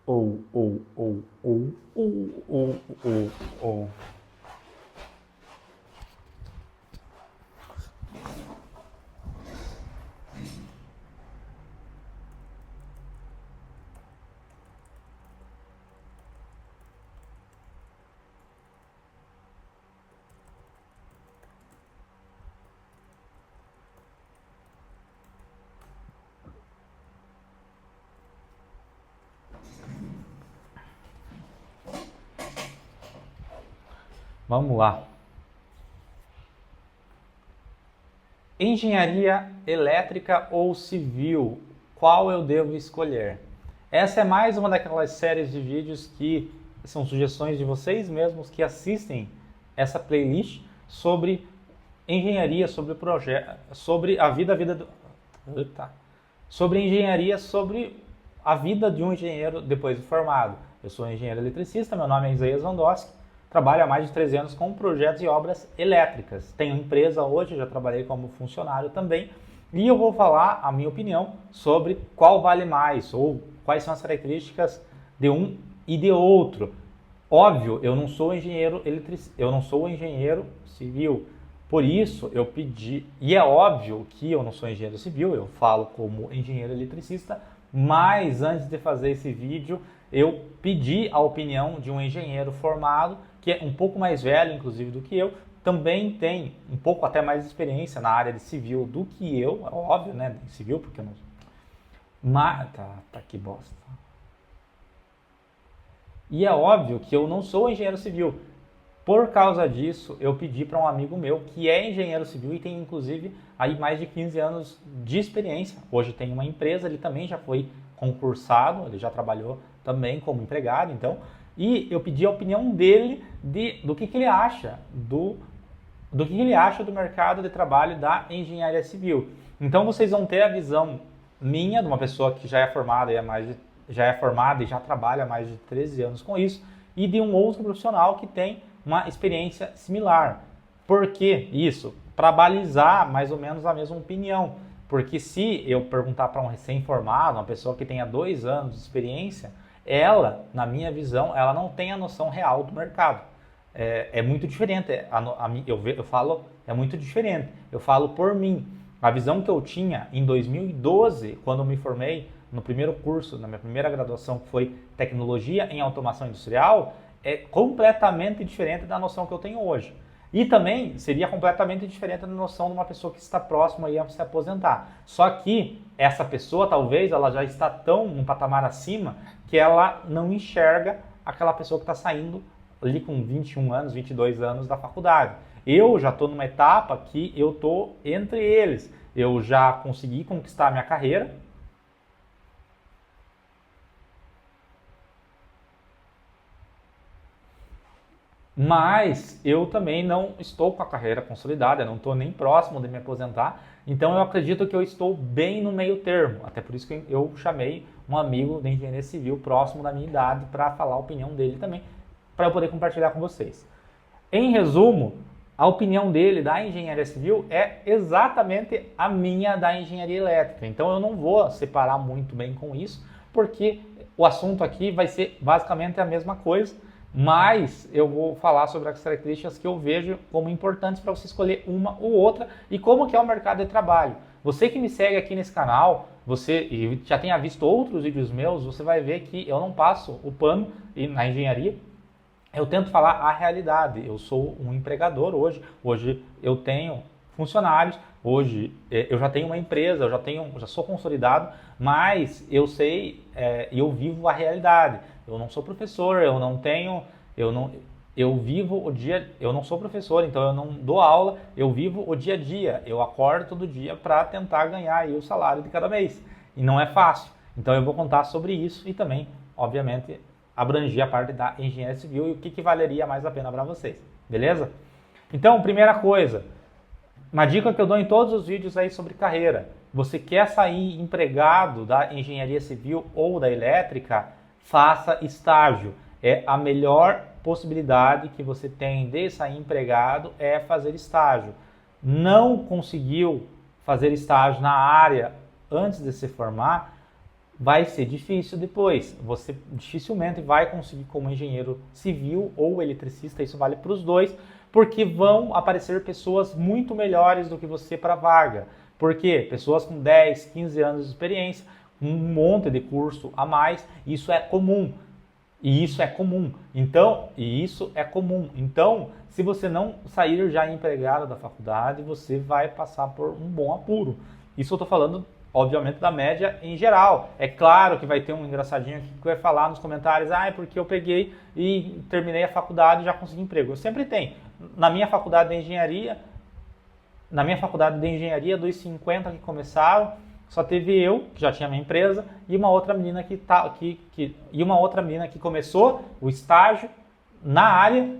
Ou. Vamos lá. Engenharia elétrica ou civil? Qual eu devo escolher? Essa é mais uma daquelas séries de vídeos que são sugestões de vocês mesmos que assistem essa playlist sobre engenharia, sobre projeto, sobre a vida sobre engenharia, sobre a vida de um engenheiro depois de formado. Eu sou engenheiro eletricista, meu nome é Isaías Vandowski, trabalho há mais de 13 anos com projetos e obras elétricas. Tenho empresa hoje, já trabalhei como funcionário também, e eu vou falar a minha opinião sobre qual vale mais, ou quais são as características de um e de outro. Óbvio, eu não sou engenheiro eu não sou engenheiro civil, por isso eu pedi, e é óbvio que eu não sou engenheiro civil, eu falo como engenheiro eletricista, mas antes de fazer esse vídeo, eu pedi a opinião de um engenheiro formado, que é um pouco mais velho, inclusive, do que eu, também tem um pouco até mais experiência na área de civil do que eu, é óbvio, né, civil, porque eu não... Mas, tá que bosta. E é óbvio que eu não sou engenheiro civil. Por causa disso, eu pedi para um amigo meu que é engenheiro civil e tem inclusive aí mais de 15 anos de experiência. Hoje tem uma empresa, ele também já foi concursado, ele já trabalhou também como empregado, então, e eu pedi a opinião dele do que ele acha do que ele acha do mercado de trabalho da engenharia civil. Então vocês vão ter a visão minha, de uma pessoa que já é formada e já trabalha há mais de 13 anos com isso, e de um outro profissional que tem uma experiência similar. Por que isso? Para balizar mais ou menos a mesma opinião. Porque se eu perguntar para um recém-formado, uma pessoa que tenha 2 anos de experiência, ela, na minha visão, ela não tem a noção real do mercado. É muito diferente. Eu falo, é muito diferente. Eu falo por mim. A visão que eu tinha em 2012, quando eu me formei no primeiro curso, na minha primeira graduação, que foi Tecnologia em Automação Industrial, é completamente diferente da noção que eu tenho hoje. E também seria completamente diferente da noção de uma pessoa que está próxima aí a se aposentar. Só que essa pessoa, talvez, ela já está tão num patamar acima que ela não enxerga aquela pessoa que está saindo ali com 21 anos, 22 anos da faculdade. Eu já estou numa etapa que eu estou entre eles. Eu já consegui conquistar a minha carreira. Mas eu também não estou com a carreira consolidada, não estou nem próximo de me aposentar, então eu acredito que eu estou bem no meio termo, até por isso que eu chamei um amigo de engenharia civil próximo da minha idade para falar a opinião dele também, para eu poder compartilhar com vocês. Em resumo, a opinião dele da engenharia civil é exatamente a minha da engenharia elétrica, então eu não vou separar muito bem com isso, porque o assunto aqui vai ser basicamente a mesma coisa, mas eu vou falar sobre as características que eu vejo como importantes para você escolher uma ou outra e como que é o mercado de trabalho. Você que me segue aqui nesse canal, você e já tenha visto outros vídeos meus, você vai ver que eu não passo o pano na engenharia. Eu tento falar a realidade. Eu sou um empregador hoje. Hoje eu tenho funcionários. Hoje eu já tenho uma empresa, já sou consolidado, mas eu sei e eu vivo a realidade. Eu não sou professor, eu vivo o dia, eu não sou professor, então eu não dou aula, eu vivo o dia a dia. Eu acordo todo dia para tentar ganhar aí o salário de cada mês. E não é fácil. Então eu vou contar sobre isso e também, obviamente, abranger a parte da engenharia civil e o que valeria mais a pena para vocês. Beleza? Então, primeira coisa, uma dica que eu dou em todos os vídeos aí sobre carreira. Você quer sair empregado da engenharia civil ou da elétrica? Faça estágio. É a melhor possibilidade que você tem de sair empregado é fazer estágio. Não conseguiu fazer estágio na área antes de se formar? vai ser difícil depois. Você dificilmente vai conseguir como engenheiro civil ou eletricista, isso vale para os dois, porque vão aparecer pessoas muito melhores do que você para a vaga. Por quê? Pessoas com 10, 15 anos de experiência, um monte de curso a mais, isso é comum. E isso é comum. Então, se você não sair já empregado da faculdade, você vai passar por um bom apuro. Isso eu estou falando, obviamente, da média em geral. É claro que vai ter um engraçadinho aqui que vai falar nos comentários, é porque eu peguei e terminei a faculdade e já consegui emprego. Eu sempre tenho. Na minha faculdade de engenharia, dos 50 que começaram, só teve eu, que já tinha minha empresa, e uma outra menina que começou o estágio na área,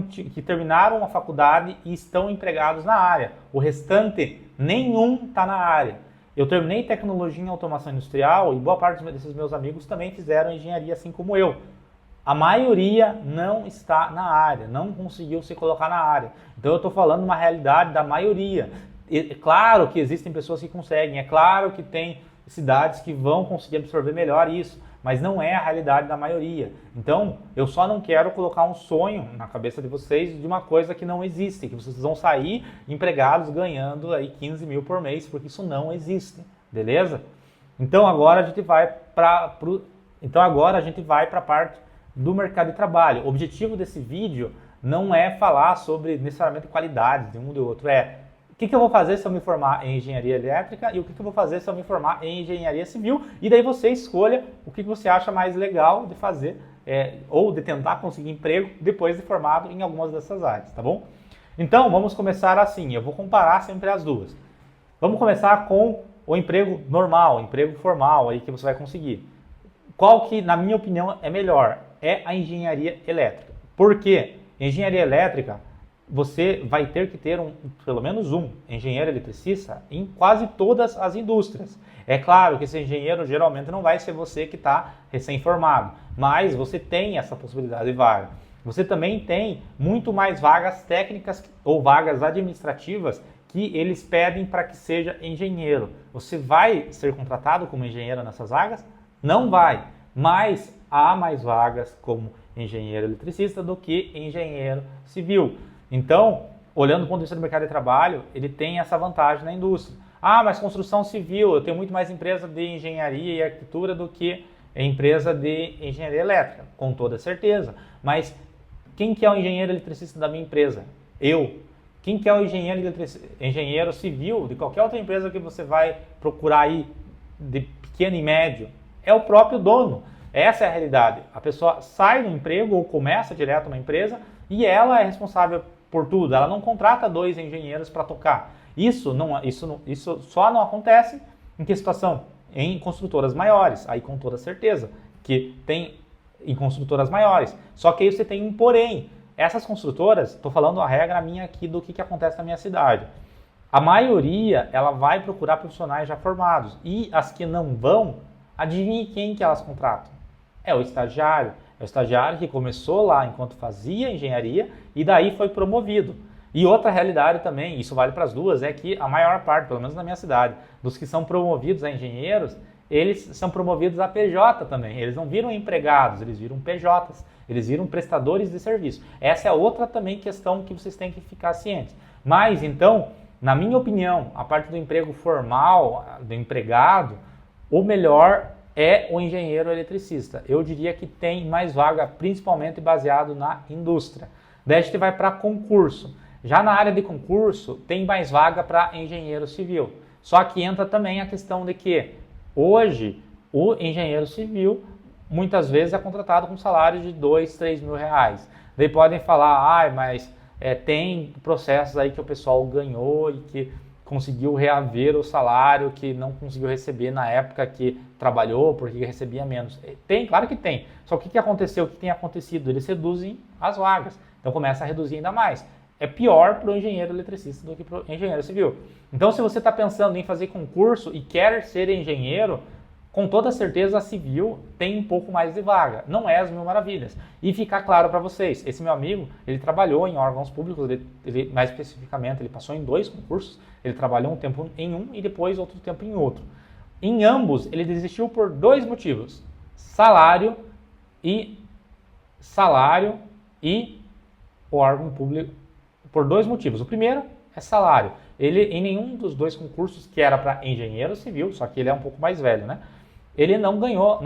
que terminaram a faculdade e estão empregados na área. O restante, nenhum está na área. Eu terminei tecnologia em automação industrial e boa parte desses meus amigos também fizeram engenharia assim como eu. A maioria não está na área, não conseguiu se colocar na área. Então eu estou falando uma realidade da maioria. É claro que existem pessoas que conseguem, é claro que tem cidades que vão conseguir absorver melhor isso, mas não é a realidade da maioria. Então, eu só não quero colocar um sonho na cabeça de vocês de uma coisa que não existe, que vocês vão sair empregados ganhando aí 15 mil por mês, porque isso não existe, beleza? Então agora a gente vai para a parte do mercado de trabalho. O objetivo desse vídeo não é falar sobre necessariamente qualidades de um ou do outro, o que eu vou fazer se eu me formar em engenharia elétrica e o que eu vou fazer se eu me formar em engenharia civil, e daí você escolha o que você acha mais legal de fazer ou de tentar conseguir emprego depois de formado em algumas dessas áreas, tá bom? Então vamos começar assim, eu vou comparar sempre as duas. Vamos começar com o emprego normal, o emprego formal aí que você vai conseguir. Qual que, na minha opinião, é melhor? É a engenharia elétrica. Por quê? Engenharia elétrica, você vai ter que ter pelo menos um engenheiro eletricista em quase todas as indústrias. É claro que esse engenheiro geralmente não vai ser você que está recém-formado, mas você tem essa possibilidade de vaga. Você também tem muito mais vagas técnicas ou vagas administrativas que eles pedem para que seja engenheiro. Você vai ser contratado como engenheiro nessas vagas? Não vai, mas há mais vagas como engenheiro eletricista do que engenheiro civil. Então, olhando do ponto de vista do mercado de trabalho, ele tem essa vantagem na indústria. Ah, mas construção civil, eu tenho muito mais empresa de engenharia e arquitetura do que empresa de engenharia elétrica, com toda certeza. Mas quem que é o engenheiro eletricista da minha empresa? Eu. Quem que é o engenheiro civil de qualquer outra empresa que você vai procurar aí, de pequeno e médio? É o próprio dono. Essa é a realidade. A pessoa sai do emprego ou começa direto uma empresa e ela é responsável por tudo. Ela não contrata dois engenheiros para tocar. Isso só não acontece em que situação? Em construtoras maiores. Aí com toda certeza que tem em construtoras maiores. Só que aí você tem um porém. Essas construtoras, estou falando a regra minha aqui do que acontece na minha cidade. A maioria, ela vai procurar profissionais já formados. E as que não vão, adivinhe quem que elas contratam? É o estagiário. É o estagiário que começou lá enquanto fazia engenharia e daí foi promovido. E outra realidade também, isso vale para as duas, é que a maior parte, pelo menos na minha cidade, dos que são promovidos a engenheiros, eles são promovidos a PJ também. Eles não viram empregados, eles viram PJs, eles viram prestadores de serviço. Essa é outra também questão que vocês têm que ficar cientes. Mas, então, na minha opinião, a parte do emprego formal, do empregado, o melhor é o engenheiro eletricista. Eu diria que tem mais vaga, principalmente baseado na indústria. Daí a gente vai para concurso. Já na área de concurso, tem mais vaga para engenheiro civil. Só que entra também a questão de que hoje o engenheiro civil muitas vezes é contratado com salário de 2, 3 mil reais. Daí podem falar, mas tem processos aí que o pessoal ganhou e que conseguiu reaver o salário que não conseguiu receber na época que trabalhou, porque recebia menos. Tem, claro que tem. Só que o que aconteceu, o que tem acontecido? Eles reduzem as vagas. Então começa a reduzir ainda mais. É pior para o engenheiro eletricista do que para o engenheiro civil. Então se você está pensando em fazer concurso e quer ser engenheiro, com toda certeza a civil tem um pouco mais de vaga. Não é as mil maravilhas. E ficar claro para vocês, esse meu amigo, ele trabalhou em órgãos públicos, ele mais especificamente, ele passou em 2 concursos, ele trabalhou um tempo em um e depois outro tempo em outro. Em ambos, ele desistiu por dois motivos: salário e o órgão público, por dois motivos. O primeiro é salário. Ele, em nenhum dos dois concursos, que era para engenheiro civil, só que ele é um pouco mais velho, né? Ele não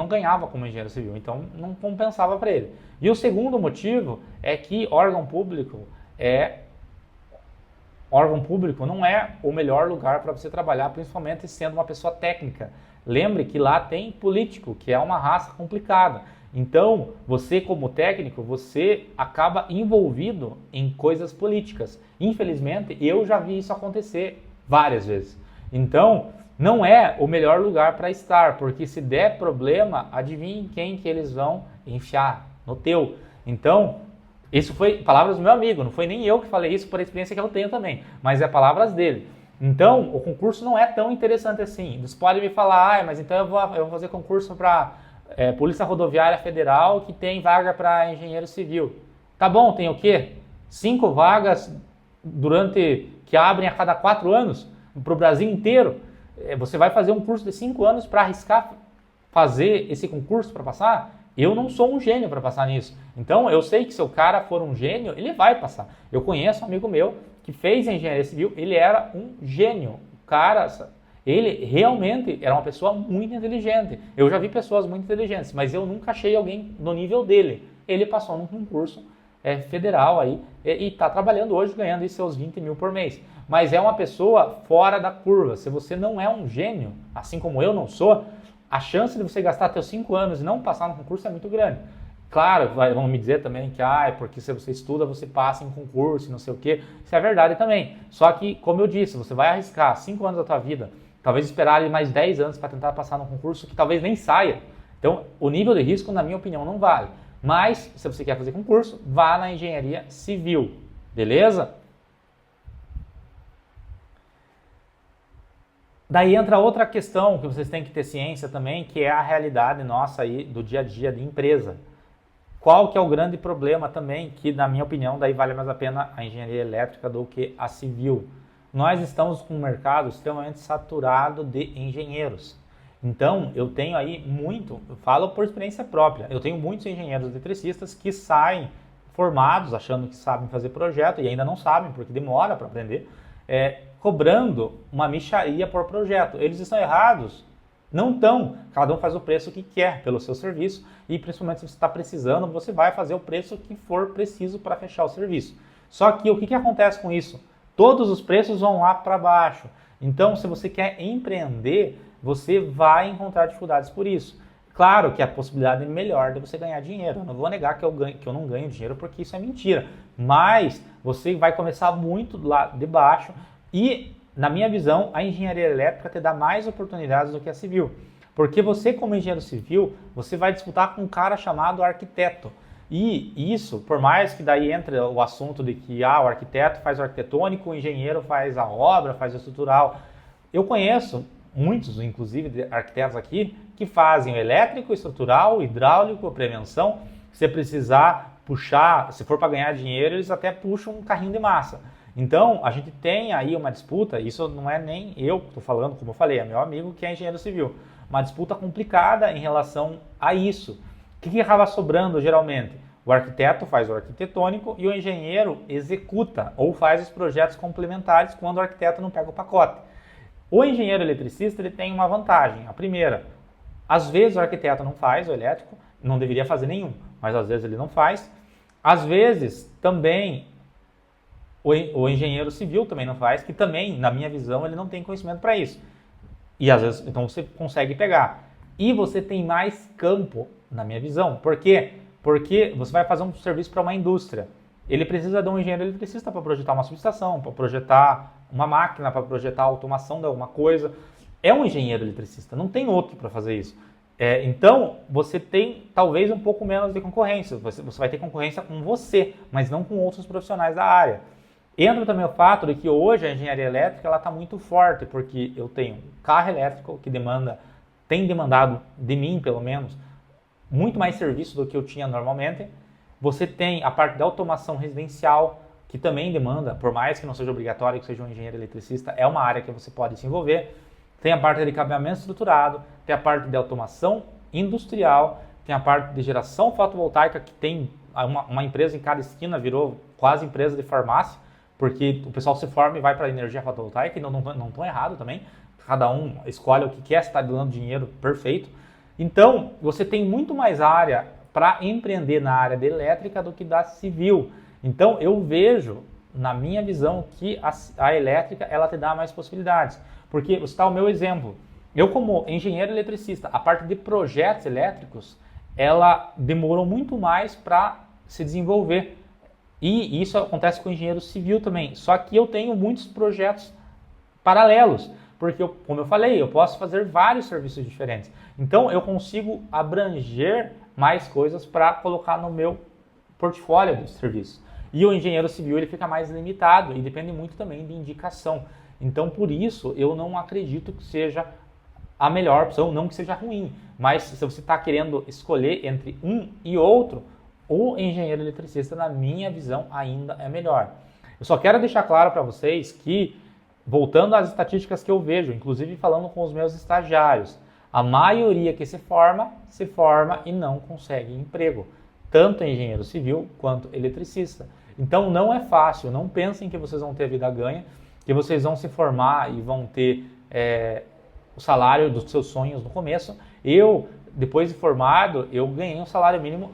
ganhava como engenheiro civil, então não compensava para ele. E o segundo motivo é que órgão público não é o melhor lugar para você trabalhar, principalmente sendo uma pessoa técnica. Lembre que lá tem político, que é uma raça complicada. Então, você como técnico, você acaba envolvido em coisas políticas. Infelizmente, eu já vi isso acontecer várias vezes. Então, não é o melhor lugar para estar, porque se der problema, adivinhe quem que eles vão enfiar no teu. Então, isso foi palavras do meu amigo, não foi nem eu que falei isso por experiência que eu tenho também, mas é palavras dele. Então, o concurso não é tão interessante assim. Eles podem me falar, mas então eu vou fazer concurso para Polícia Rodoviária Federal que tem vaga para engenheiro civil. Tá bom, tem o quê? 5 vagas que abrem a cada 4 anos para o Brasil inteiro. Você vai fazer um curso de 5 anos para arriscar fazer esse concurso para passar? Eu não sou um gênio para passar nisso. Então, eu sei que se o cara for um gênio, ele vai passar. Eu conheço um amigo meu que fez engenharia civil, ele era um gênio. O cara, ele realmente era uma pessoa muito inteligente. Eu já vi pessoas muito inteligentes, mas eu nunca achei alguém no nível dele. Ele passou num concurso federal aí e está trabalhando hoje, ganhando aí seus 20 mil por mês. Mas é uma pessoa fora da curva. Se você não é um gênio, assim como eu não sou, a chance de você gastar seus 5 anos e não passar no concurso é muito grande. Claro, vão me dizer também que porque se você estuda, você passa em concurso, não sei o quê. Isso é verdade também. Só que, como eu disse, você vai arriscar 5 anos da tua vida, talvez esperar ali mais 10 anos para tentar passar no concurso que talvez nem saia. Então, o nível de risco, na minha opinião, não vale. Mas, se você quer fazer concurso, vá na engenharia civil. Beleza? Daí entra outra questão que vocês têm que ter ciência também, que é a realidade nossa aí do dia a dia de empresa. Qual que é o grande problema também, que na minha opinião daí vale mais a pena a engenharia elétrica do que a civil? Nós estamos com um mercado extremamente saturado de engenheiros. Então, eu tenho aí eu falo por experiência própria, eu tenho muitos engenheiros eletricistas que saem formados, achando que sabem fazer projeto e ainda não sabem, porque demora para aprender, cobrando uma mixaria por projeto. Eles estão errados? Não estão. Cada um faz o preço que quer pelo seu serviço e principalmente se você está precisando, você vai fazer o preço que for preciso para fechar o serviço. Só que o que acontece com isso? Todos os preços vão lá para baixo. Então, se você quer empreender, você vai encontrar dificuldades por isso. Claro que a possibilidade é melhor de você ganhar dinheiro. Eu não vou negar que eu não ganho dinheiro porque isso é mentira. Mas você vai começar muito lá de baixo e, na minha visão, a engenharia elétrica te dá mais oportunidades do que a civil. Porque você, como engenheiro civil, você vai disputar com um cara chamado arquiteto. E isso, por mais que daí entre o assunto de que o arquiteto faz o arquitetônico, o engenheiro faz a obra, faz o estrutural. Eu conheço muitos, inclusive, de arquitetos aqui, que fazem o elétrico, estrutural, hidráulico, prevenção. Se você precisar puxar, se for para ganhar dinheiro, eles até puxam um carrinho de massa. Então, a gente tem aí uma disputa, isso não é nem eu que estou falando, como eu falei, é meu amigo que é engenheiro civil. Uma disputa complicada em relação a isso. O que acaba sobrando geralmente? O arquiteto faz o arquitetônico e o engenheiro executa ou faz os projetos complementares quando o arquiteto não pega o pacote. O engenheiro eletricista ele tem uma vantagem. A primeira, às vezes o arquiteto não faz o elétrico, não deveria fazer nenhum, mas às vezes ele não faz. Às vezes também o engenheiro civil também não faz, que também, na minha visão, ele não tem conhecimento para isso. E às vezes, então você consegue pegar. E você tem mais campo, na minha visão. Por quê? Porque você vai fazer um serviço para uma indústria. Ele precisa de um engenheiro eletricista para projetar uma subestação, para projetar uma máquina, para projetar a automação de alguma coisa. É um engenheiro eletricista, não tem outro para fazer isso. Então, você tem talvez um pouco menos de concorrência. Você vai ter concorrência com você, mas não com outros profissionais da área. Entra também o fato de que hoje a engenharia elétrica está muito forte, porque eu tenho um carro elétrico que tem demandado de mim, pelo menos, muito mais serviço do que eu tinha normalmente. Você tem a parte da automação residencial, que também demanda, por mais que não seja obrigatório que seja um engenheiro eletricista, é uma área que você pode se envolver. Tem a parte de cabeamento estruturado, tem a parte de automação industrial, tem a parte de geração fotovoltaica, que tem uma empresa em cada esquina, virou quase empresa de farmácia, porque o pessoal se forma e vai para a energia fotovoltaica, e não estão errado também. Cada um escolhe o que quer, se está dando dinheiro, perfeito. Então, você tem muito mais área para empreender na área de elétrica do que da civil. Então, eu vejo, na minha visão, que a elétrica ela te dá mais possibilidades. Porque, você está o meu exemplo, eu como engenheiro eletricista, a parte de projetos elétricos, ela demorou muito mais para se desenvolver. E isso acontece com o engenheiro civil também. Só que eu tenho muitos projetos paralelos. Porque, como eu falei, eu posso fazer vários serviços diferentes. Então, eu consigo abranger mais coisas para colocar no meu portfólio de serviços. E o engenheiro civil ele fica mais limitado e depende muito também de indicação. Então, por isso, eu não acredito que seja a melhor opção, não que seja ruim. Mas se você está querendo escolher entre um e outro, o engenheiro eletricista, na minha visão, ainda é melhor. Eu só quero deixar claro para vocês que, voltando às estatísticas que eu vejo, inclusive falando com os meus estagiários, a maioria que se forma e não consegue emprego, tanto engenheiro civil quanto eletricista. Então não é fácil, não pensem que vocês vão ter vida ganha, que vocês vão se formar e vão ter o salário dos seus sonhos no começo. Eu, depois de formado, eu ganhei um salário mínimo.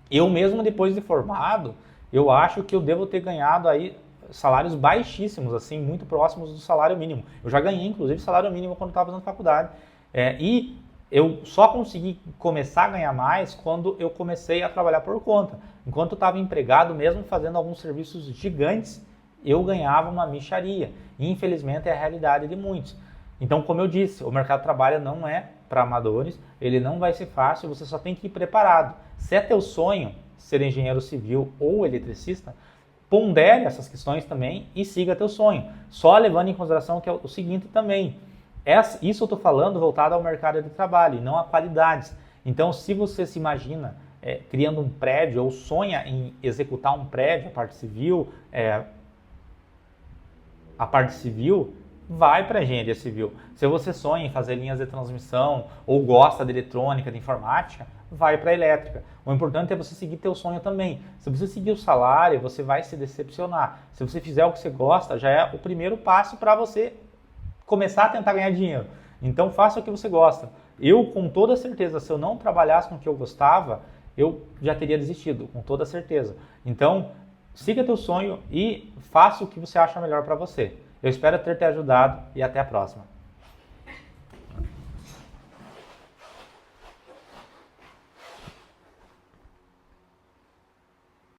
Eu mesmo depois de formado, eu acho que eu devo ter ganhado aí salários baixíssimos, assim, muito próximos do salário mínimo. Eu já ganhei, inclusive, salário mínimo quando estava fazendo faculdade. E eu só consegui começar a ganhar mais quando eu comecei a trabalhar por conta. Enquanto eu estava empregado, mesmo fazendo alguns serviços gigantes, eu ganhava uma mixaria. E, infelizmente, é a realidade de muitos. Então, como eu disse, o mercado de trabalho não é para amadores, ele não vai ser fácil, você só tem que ir preparado. Se é teu sonho ser engenheiro civil ou eletricista, pondere essas questões também e siga teu sonho. Só levando em consideração que é o seguinte também, isso eu estou falando voltado ao mercado de trabalho e não a qualidades. Então, se você se imagina criando um prédio ou sonha em executar um prédio, a parte civil, vai para a engenharia civil. Se você sonha em fazer linhas de transmissão ou gosta de eletrônica, de informática, vai para a elétrica. O importante é você seguir teu sonho também. Se você seguir o salário, você vai se decepcionar. Se você fizer o que você gosta, já é o primeiro passo para você começar a tentar ganhar dinheiro. Então faça o que você gosta. Eu, com toda certeza, se eu não trabalhasse com o que eu gostava, eu já teria desistido, com toda certeza. Então, siga teu sonho e faça o que você acha melhor para você. Eu espero ter te ajudado e até a próxima.